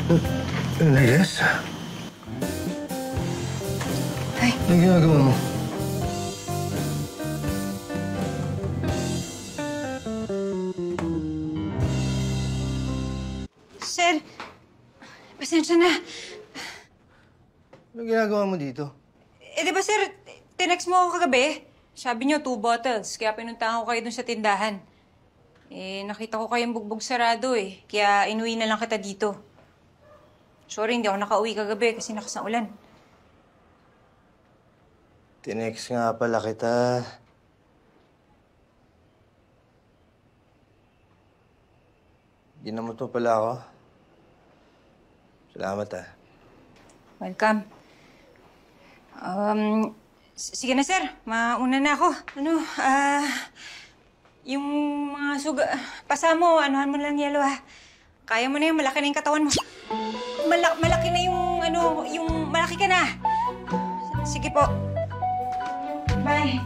Yes? Ay. Anong ginagawa mo? Sir, pasensya na. Anong ginagawa mo dito? Di ba sir, tinext mo ako kagabi? Sabi niyo 2 bottles, kaya pinuntahan ko kayo dun sa tindahan. Nakita ko kayong bugbog sarado kaya inuwi na lang kita dito. Sorry, hindi ako nakauwi kagabi kasi nakas ng ulan. Tinext nga pala kita. Ginamot mo pala ako. Salamat Welcome. Sige na sir, mauna na ako. Yung mga suga... Pasa mo, anuhan mo lang yelo Kaya mo na yung malaki na yung katawan mo. Malaki na yung malaki ka na. Sige po. Bye.